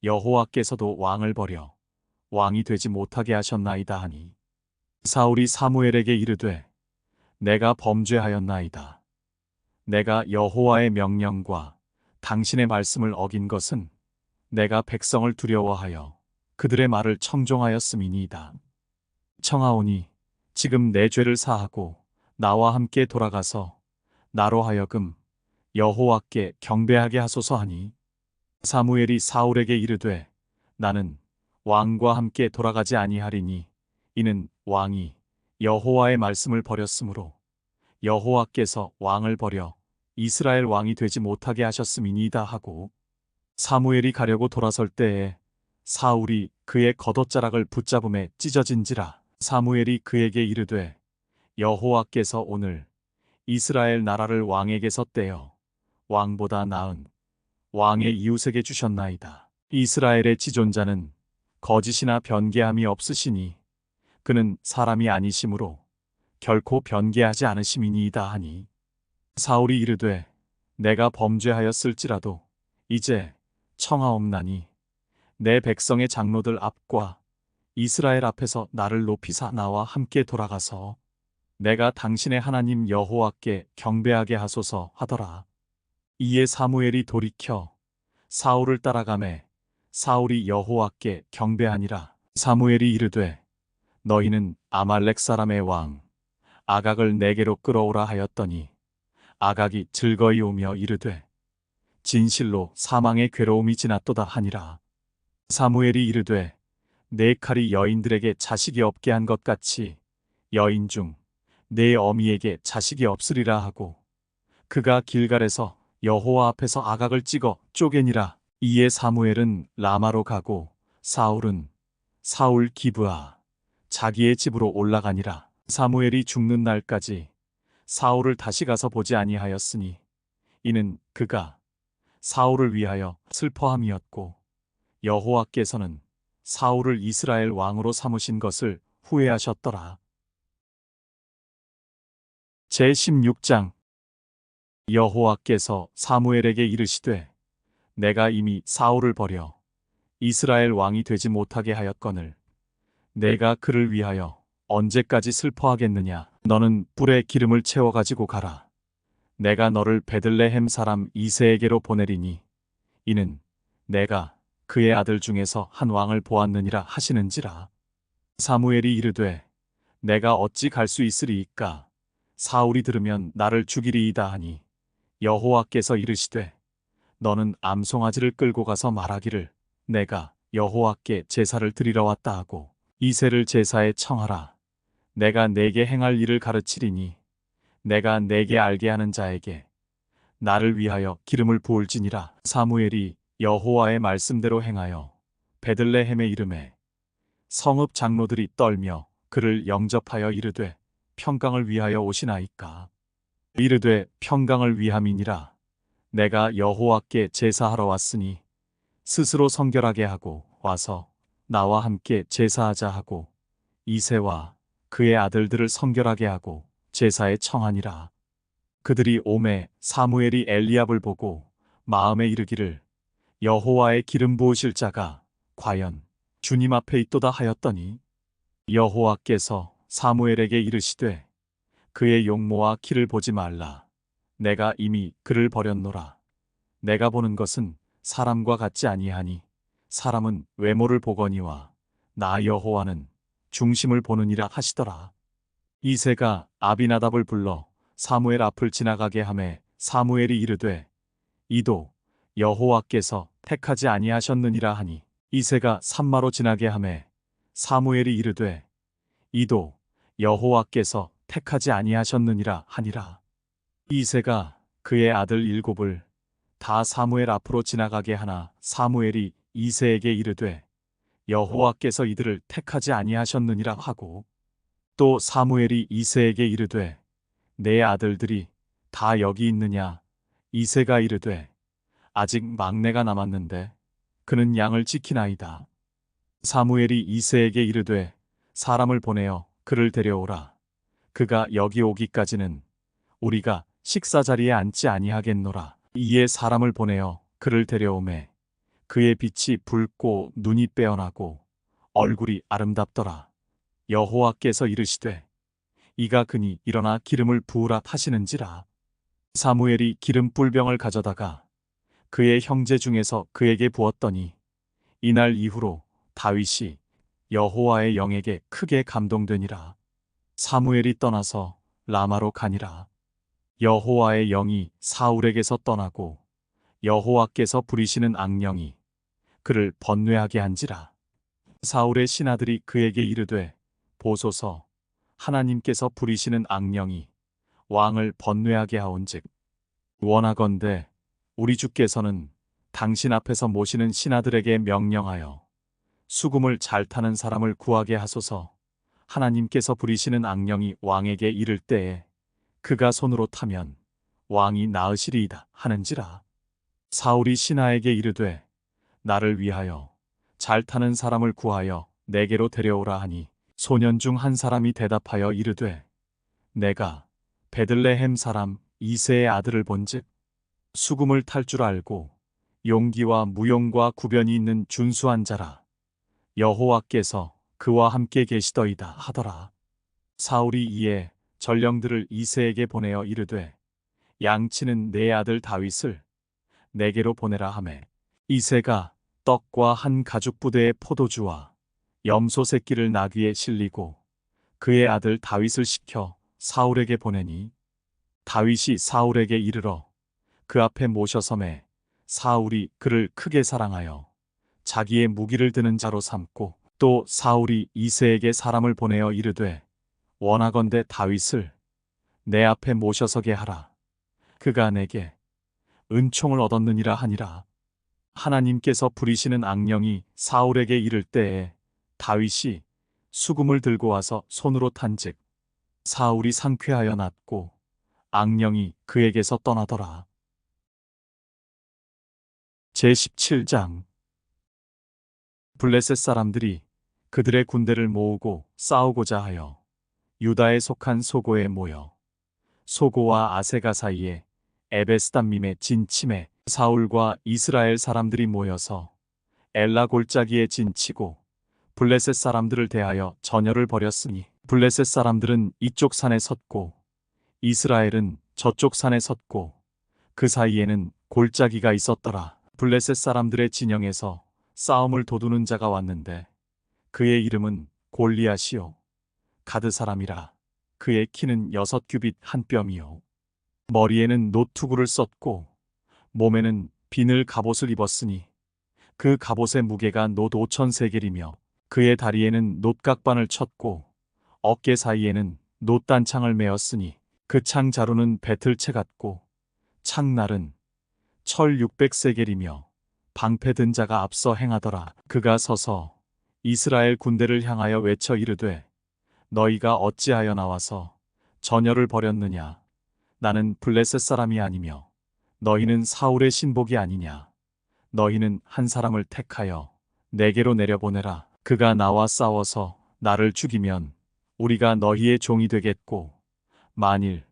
Speaker 1: 여호와께서도 왕을 버려 왕이 되지 못하게 하셨나이다 하니 사울이 사무엘에게 이르되 내가 범죄하였나이다. 내가 여호와의 명령과 당신의 말씀을 어긴 것은 내가 백성을 두려워하여 그들의 말을 청종하였음이니이다. 청하오니 지금 내 죄를 사하고 나와 함께 돌아가서 나로 하여금 여호와께 경배하게 하소서 하니 사무엘이 사울에게 이르되 나는 왕과 함께 돌아가지 아니하리니 이는 왕이 여호와의 말씀을 버렸으므로 여호와께서 왕을 버려 이스라엘 왕이 되지 못하게 하셨음이니이다 하고 사무엘이 가려고 돌아설 때에 사울이 그의 겉옷자락을 붙잡음에 찢어진지라. 사무엘이 그에게 이르되 여호와께서 오늘 이스라엘 나라를 왕에게서 떼어 왕보다 나은 왕의 이웃에게 주셨나이다. 이스라엘의 지존자는 거짓이나 변개함이 없으시니 그는 사람이 아니시므로 결코 변개하지 않으심이니이다 하니 사울이 이르되 내가 범죄하였을지라도 이제 청하옵나니 내 백성의 장로들 앞과 이스라엘 앞에서 나를 높이사 나와 함께 돌아가서 내가 당신의 하나님 여호와께 경배하게 하소서 하더라. 이에 사무엘이 돌이켜 사울을 따라가매 사울이 여호와께 경배하니라. 사무엘이 이르되 너희는 아말렉 사람의 왕 아각을 내게로 끌어오라 하였더니 아각이 즐거이 오며 이르되 진실로 사망의 괴로움이 지났도다 하니라. 사무엘이 이르되 내 칼이 여인들에게 자식이 없게 한 것 같이 여인 중 내 어미에게 자식이 없으리라 하고 그가 길갈에서 여호와 앞에서 아각을 찍어 쪼개니라. 이에 사무엘은 라마로 가고 사울은 사울 기브아 자기의 집으로 올라가니라. 사무엘이 죽는 날까지 사울을 다시 가서 보지 아니하였으니 이는 그가 사울을 위하여 슬퍼함이었고 여호와께서는 사울을 이스라엘 왕으로 삼으신 것을 후회하셨더라. 제16장. 여호와께서 사무엘에게 이르시되 내가 이미 사울을 버려 이스라엘 왕이 되지 못하게 하였거늘 내가 그를 위하여 언제까지 슬퍼하겠느냐. 너는 뿔에 기름을 채워 가지고 가라. 내가 너를 베들레헴 사람 이새에게로 보내리니 이는 내가 그의 아들 중에서 한 왕을 보았느니라 하시는지라. 사무엘이 이르되 내가 어찌 갈 수 있으리이까. 사울이 들으면 나를 죽이리이다 하니 여호와께서 이르시되 너는 암송아지를 끌고 가서 말하기를 내가 여호와께 제사를 드리러 왔다 하고 이새를 제사에 청하라. 내가 내게 행할 일을 가르치리니 내가 내게 알게 하는 자에게 나를 위하여 기름을 부을지니라. 사무엘이 여호와의 말씀대로 행하여 베들레헴에 이르매 성읍 장로들이 떨며 그를 영접하여 이르되 평강을 위하여 오시나이까. 이르되 평강을 위함이니라. 내가 여호와께 제사하러 왔으니 스스로 성결하게 하고 와서 나와 함께 제사하자 하고 이새와 그의 아들들을 성결하게 하고 제사에 청하니라. 그들이 오매 사무엘이 엘리압을 보고 마음에 이르기를 여호와의 기름 부으실 자가 과연 주님 앞에 있도다 하였더니 여호와께서 사무엘에게 이르시되 그의 용모와 키를 보지 말라. 내가 이미 그를 버렸노라. 내가 보는 것은 사람과 같지 아니하니 사람은 외모를 보거니와 나 여호와는 중심을 보느니라 하시더라. 이새가 아비나답을 불러 사무엘 앞을 지나가게 하매 사무엘이 이르되 이도 여호와께서 택하지 아니하셨느니라 하니 이새가 산마로 지나게 하매 사무엘이 이르되 이도 여호와께서 택하지 아니하셨느니라 하니라. 이새가 그의 아들 7을 다 사무엘 앞으로 지나가게 하나 사무엘이 이새에게 이르되 여호와께서 이들을 택하지 아니하셨느니라 하고 또 사무엘이 이새에게 이르되 내 아들들이 다 여기 있느냐. 이새가 이르되 아직 막내가 남았는데 그는 양을 지키나이다. 사무엘이 이새에게 이르되 사람을 보내어 그를 데려오라. 그가 여기 오기까지는 우리가 식사 자리에 앉지 아니하겠노라. 이에 사람을 보내어 그를 데려오매 그의 빛이 붉고 눈이 빼어나고 얼굴이 아름답더라. 여호와께서 이르시되 이가 그니 일어나 기름을 부으라 하시는지라. 사무엘이 기름 뿔병을 가져다가 그의 형제 중에서 그에게 부었더니 이날 이후로 다윗이 여호와의 영에게 크게 감동되니라. 사무엘이 떠나서 라마로 가니라. 여호와의 영이 사울에게서 떠나고 여호와께서 부리시는 악령이 그를 번뇌하게 한지라. 사울의 신하들이 그에게 이르되 보소서 하나님께서 부리시는 악령이 왕을 번뇌하게 하온즉 원하건대 우리 주께서는 당신 앞에서 모시는 신하들에게 명령하여 수금을 잘 타는 사람을 구하게 하소서. 하나님께서 부리시는 악령이 왕에게 이를 때에 그가 손으로 타면 왕이 나으시리이다 하는지라. 사울이 신하에게 이르되 나를 위하여 잘 타는 사람을 구하여 내게로 데려오라 하니 소년 중 한 사람이 대답하여 이르되 내가 베들레헴 사람 이새의 아들을 본즉 수금을 탈 줄 알고 용기와 무용과 구변이 있는 준수한 자라. 여호와께서 그와 함께 계시더이다 하더라. 사울이 이에 전령들을 이새에게 보내어 이르되 양치는 내 아들 다윗을 내게로 보내라 하매 이새가 떡과 한 가죽 부대의 포도주와 염소 새끼를 나귀에 실리고 그의 아들 다윗을 시켜 사울에게 보내니 다윗이 사울에게 이르러 그 앞에 모셔섬에 사울이 그를 크게 사랑하여 자기의 무기를 드는 자로 삼고 또 사울이 이새에게 사람을 보내어 이르되 원하건대 다윗을 내 앞에 모셔서게 하라. 그가 내게 은총을 얻었느니라 하니라. 하나님께서 부리시는 악령이 사울에게 이를 때에 다윗이 수금을 들고 와서 손으로 탄즉 사울이 상쾌하여 낫고 악령이 그에게서 떠나더라. 제17장 블레셋 사람들이 그들의 군대를 모으고 싸우고자 하여 유다에 속한 소고에 모여 소고와 아세가 사이에 에베스담밈에 진침해 사울과 이스라엘 사람들이 모여서 엘라 골짜기에 진치고 블레셋 사람들을 대하여 전열을 벌였으니 블레셋 사람들은 이쪽 산에 섰고 이스라엘은 저쪽 산에 섰고 그 사이에는 골짜기가 있었더라. 블레셋 사람들의 진영에서 싸움을 도두는 자가 왔는데 그의 이름은 골리앗이요 가드 사람이라. 그의 키는 6규빗 한 뼘이요 머리에는 노투구를 썼고 몸에는 비늘 갑옷을 입었으니 그 갑옷의 무게가 놋 5,000세겔이며 그의 다리에는 놋각반을 쳤고 어깨 사이에는 놋단창을 메었으니 그 창 자루는 배틀채 같고 창날은 철 600세겔이며 방패 든 자가 앞서 행하더라. 그가 서서 이스라엘 군대를 향하여 외쳐 이르되 너희가 어찌하여 나와서 전열을 벌였느냐. 나는 블레셋 사람이 아니며 너희는 사울의 신복이 아니냐. 너희는 한 사람을 택하여 내게로 내려보내라. 그가 나와 싸워서 나를 죽이면 우리가 너희의 종이 되겠고 만일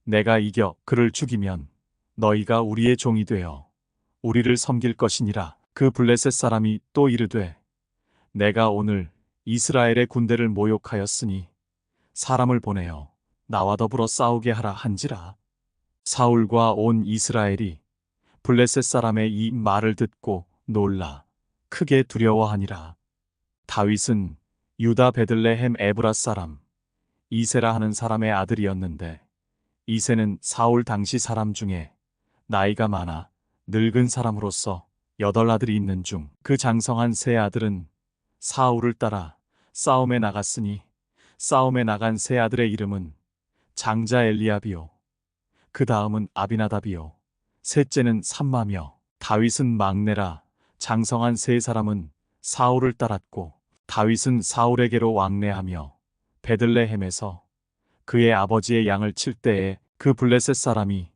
Speaker 1: 내가 이겨 그를 죽이면 너희가 우리의 종이 되어 우리를 섬길 것이니라. 그 블레셋 사람이 또 이르되 내가 오늘 이스라엘의 군대를 모욕하였으니 사람을 보내어 나와 더불어 싸우게 하라 한지라. 사울과 온 이스라엘이 블레셋 사람의 이 말을 듣고 놀라 크게 두려워하니라. 다윗은 유다 베들레헴 에브라 사람 이새라 하는 사람의 아들이었는데 이새는 사울 당시 사람 중에 나이가 많아 늙은 사람으로서 8아들이 있는 중 그 장성한 세 아들은 사울을 따라 싸움에 나갔으니 싸움에 나간 세 아들의 이름은 장자 엘리압이요 그 다음은 아비나답이요 셋째는 삼마며 다윗은 막내라. 장성한 세 사람은 사울을 따랐고 다윗은 사울에게로 왕래하며 베들레헴에서 그의 아버지의 양을 칠 때에 그 블레셋 사람이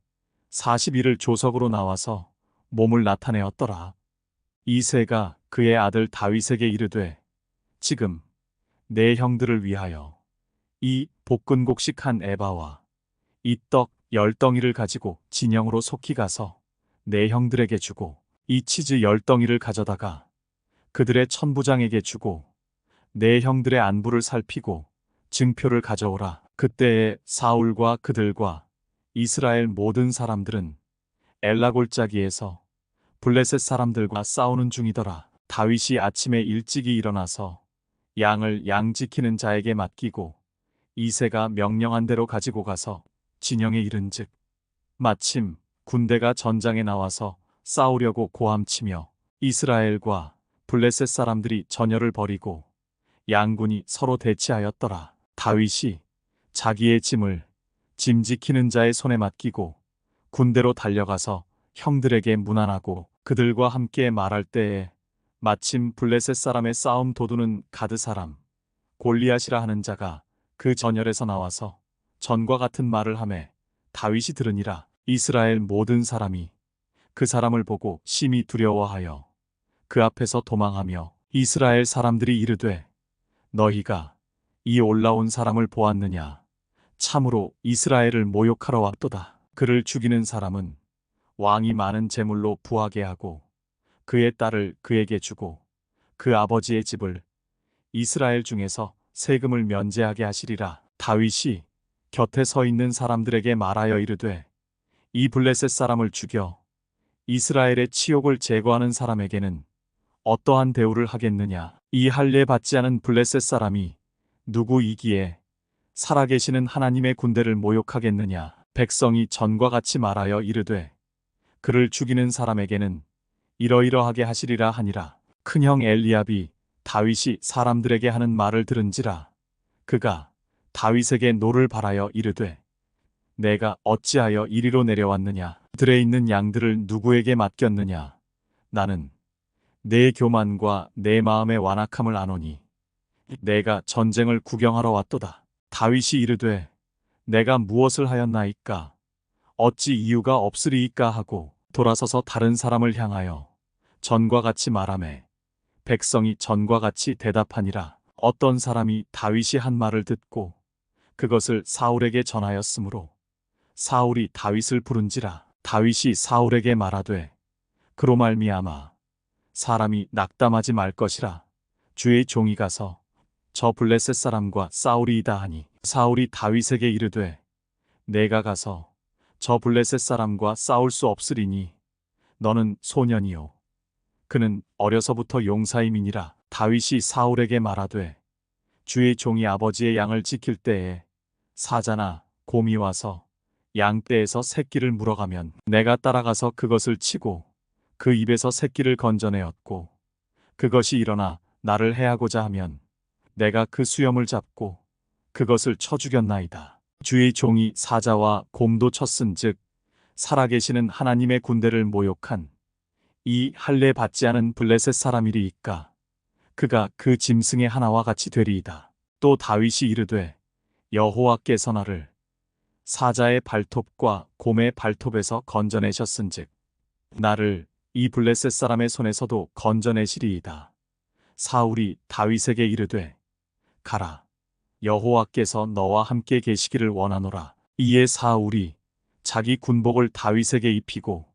Speaker 1: 40일을 조석으로 나와서 몸을 나타내었더라. 이새가 그의 아들 다윗에게 이르되 지금 내 형들을 위하여 이 볶은곡식 한 에바와 이 떡 10덩이를 가지고 진영으로 속히 가서 내 형들에게 주고 이 치즈 10덩이를 가져다가 그들의 천부장에게 주고 내 형들의 안부를 살피고 증표를 가져오라. 그때에 사울과 그들과 이스라엘 모든 사람들은 엘라 골짜기에서 블레셋 사람들과 싸우는 중이더라. 다윗이 아침에 일찍이 일어나서 양을 양 지키는 자에게 맡기고 이새가 명령한 대로 가지고 가서 진영에 이른즉 마침 군대가 전장에 나와서 싸우려고 고함치며 이스라엘과 블레셋 사람들이 전열을 벌이고 양군이 서로 대치하였더라. 다윗이 자기의 짐을 짐 지키는 자의 손에 맡기고 군대로 달려가서 형들에게 문안하고 그들과 함께 말할 때에 마침 블레셋 사람의 싸움 도두는 가드 사람 골리앗이라 하는 자가 그 전열에서 나와서 전과 같은 말을 하매 다윗이 들으니라. 이스라엘 모든 사람이 그 사람을 보고 심히 두려워하여 그 앞에서 도망하며 이스라엘 사람들이 이르되 너희가 이 올라온 사람을 보았느냐. 참으로 이스라엘을 모욕하러 왔도다. 그를 죽이는 사람은 왕이 많은 재물로 부하게 하고 그의 딸을 그에게 주고 그 아버지의 집을 이스라엘 중에서 세금을 면제하게 하시리라. 다윗이 곁에 서 있는 사람들에게 말하여 이르되 이 블레셋 사람을 죽여 이스라엘의 치욕을 제거하는 사람에게는 어떠한 대우를 하겠느냐? 이 할례 받지 않은 블레셋 사람이 누구이기에 살아계시는 하나님의 군대를 모욕하겠느냐? 백성이 전과 같이 말하여 이르되 그를 죽이는 사람에게는 이러이러하게 하시리라 하니라. 큰형 엘리압이 다윗이 사람들에게 하는 말을 들은지라. 그가 다윗에게 노를 바라여 이르되 내가 어찌하여 이리로 내려왔느냐? 들에 있는 양들을 누구에게 맡겼느냐? 나는 내 교만과 내 마음의 완악함을 아노니 내가 전쟁을 구경하러 왔도다. 다윗이 이르되 내가 무엇을 하였나이까? 어찌 이유가 없으리이까 하고 돌아서서 다른 사람을 향하여 전과 같이 말하매 백성이 전과 같이 대답하니라. 어떤 사람이 다윗이 한 말을 듣고 그것을 사울에게 전하였으므로 사울이 다윗을 부른지라. 다윗이 사울에게 말하되 그로 말미암아 사람이 낙담하지 말 것이라. 주의 종이 가서 저 블레셋 사람과 싸우리이다 하니 사울이 다윗에게 이르되 내가 가서 저 블레셋 사람과 싸울 수 없으리니 너는 소년이요 그는 어려서부터 용사임이니라. 다윗이 사울에게 말하되 주의 종이 아버지의 양을 지킬 때에 사자나 곰이 와서 양떼에서 새끼를 물어가면 내가 따라가서 그것을 치고 그 입에서 새끼를 건져내었고 그것이 일어나 나를 해하고자 하면 내가 그 수염을 잡고 그것을 쳐 죽였나이다. 주의 종이 사자와 곰도 쳤은즉 살아계시는 하나님의 군대를 모욕한 이 할례 받지 않은 블레셋 사람이리이까 그가 그 짐승의 하나와 같이 되리이다. 또 다윗이 이르되 여호와께서 나를 사자의 발톱과 곰의 발톱에서 건져내셨은즉 나를 이 블레셋 사람의 손에서도 건져내시리이다. 사울이 다윗에게 이르되 가라 여호와께서 너와 함께 계시기를 원하노라. 이에 사울이 자기 군복을 다윗에게 입히고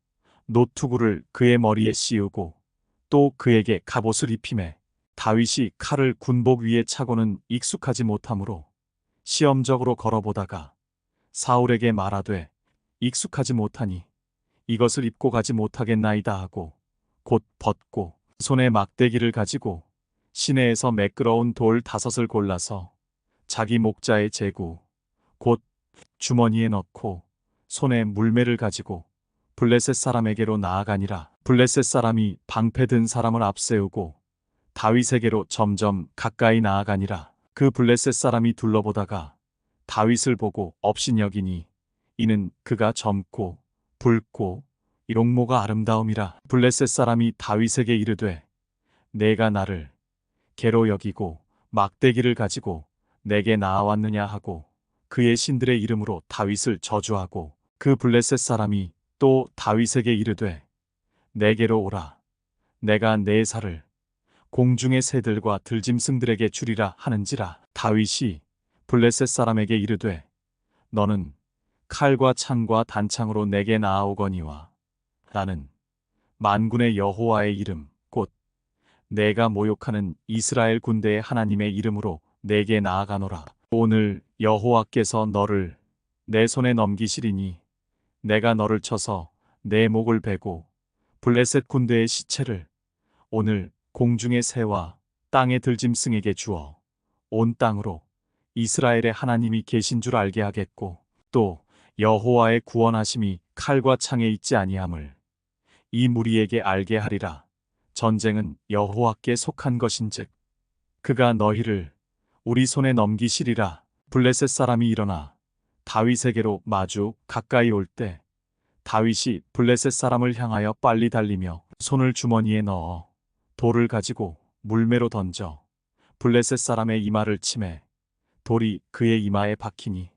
Speaker 1: 노투구를 그의 머리에 씌우고 또 그에게 갑옷을 입히매 다윗이 칼을 군복 위에 차고는 익숙하지 못하므로 시험적으로 걸어보다가 사울에게 말하되 익숙하지 못하니 이것을 입고 가지 못하겠나이다 하고 곧 벗고 손에 막대기를 가지고 시내에서 매끄러운 돌 5을 골라서 자기 목자의 제구 곧 주머니에 넣고 손에 물매를 가지고 블레셋 사람에게로 나아가니라. 블레셋 사람이 방패 든 사람을 앞세우고 다윗에게로 점점 가까이 나아가니라. 그 블레셋 사람이 둘러보다가 다윗을 보고 업신여기니 이는 그가 젊고 붉고 용모가 아름다움이라. 블레셋 사람이 다윗에게 이르되 내가 나를 개로 여기고 막대기를 가지고 내게 나아왔느냐 하고 그의 신들의 이름으로 다윗을 저주하고 그 블레셋 사람이 또 다윗에게 이르되 내게로 오라 내가 내 살을 공중의 새들과 들짐승들에게 주리라 하는지라. 다윗이 블레셋 사람에게 이르되 너는 칼과 창과 단창으로 내게 나아오거니와 나는 만군의 여호와의 이름 곧 내가 모욕하는 이스라엘 군대의 하나님의 이름으로 내게 나아가노라. 오늘 여호와께서 너를 내 손에 넘기시리니 내가 너를 쳐서 내 목을 베고 블레셋 군대의 시체를 오늘 공중의 새와 땅의 들짐승에게 주어 온 땅으로 이스라엘의 하나님이 계신 줄 알게 하겠고 또 여호와의 구원하심이 칼과 창에 있지 아니함을 이 무리에게 알게 하리라. 전쟁은 여호와께 속한 것인즉 그가 너희를 우리 손에 넘기시리라. 블레셋 사람이 일어나 다윗에게로 마주 가까이 올 때 다윗이 블레셋 사람을 향하여 빨리 달리며 손을 주머니에 넣어 돌을 가지고 물매로 던져 블레셋 사람의 이마를 치매 돌이 그의 이마에 박히니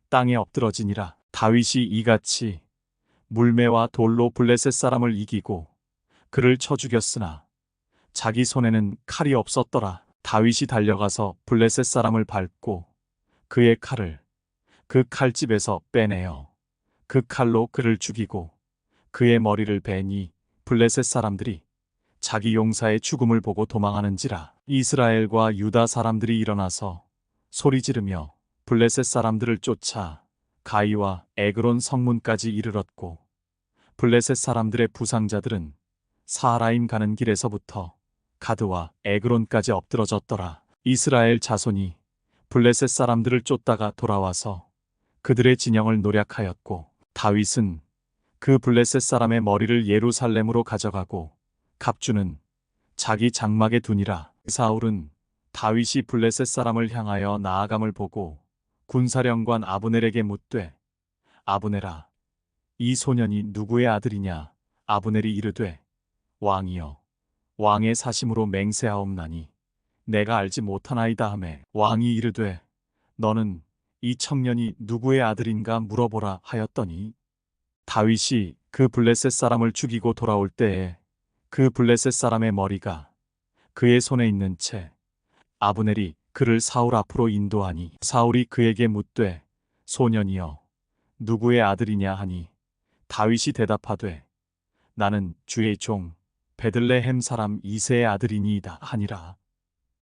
Speaker 1: 땅에 엎드러지니라. 다윗이 이같이 물매와 돌로 블레셋 사람을 이기고 그를 쳐 죽였으나 자기 손에는 칼이 없었더라. 다윗이 달려가서 블레셋 사람을 밟고 그의 칼을 그 칼집에서 빼내어 그 칼로 그를 죽이고 그의 머리를 베니 블레셋 사람들이 자기 용사의 죽음을 보고 도망하는지라. 이스라엘과 유다 사람들이 일어나서 소리 지르며 블레셋 사람들을 쫓아 가이와 에그론 성문까지 이르렀고 블레셋 사람들의 부상자들은 사라임 가는 길에서부터 가드와 에그론까지 엎드러졌더라. 이스라엘 자손이 블레셋 사람들을 쫓다가 돌아와서 그들의 진영을 노략하였고 다윗은 그 블레셋 사람의 머리를 예루살렘으로 가져가고 갑주는 자기 장막에 두니라. 사울은 다윗이 블레셋 사람을 향하여 나아감을 보고 군사령관 아브넬에게 묻되 아브넬아 이 소년이 누구의 아들이냐. 아브넬이 이르되 왕이여 왕의 사심으로 맹세하옵나니 내가 알지 못하나이다 하매 왕이 이르되 너는 이 청년이 누구의 아들인가 물어보라 하였더니 다윗이 그 블레셋 사람을 죽이고 돌아올 때에 그 블레셋 사람의 머리가 그의 손에 있는 채 아브넬이 그를 사울 앞으로 인도하니 사울이 그에게 묻되 소년이여 누구의 아들이냐 하니 다윗이 대답하되 나는 주의 종 베들레헴 사람 이새의 아들이니이다 하니라.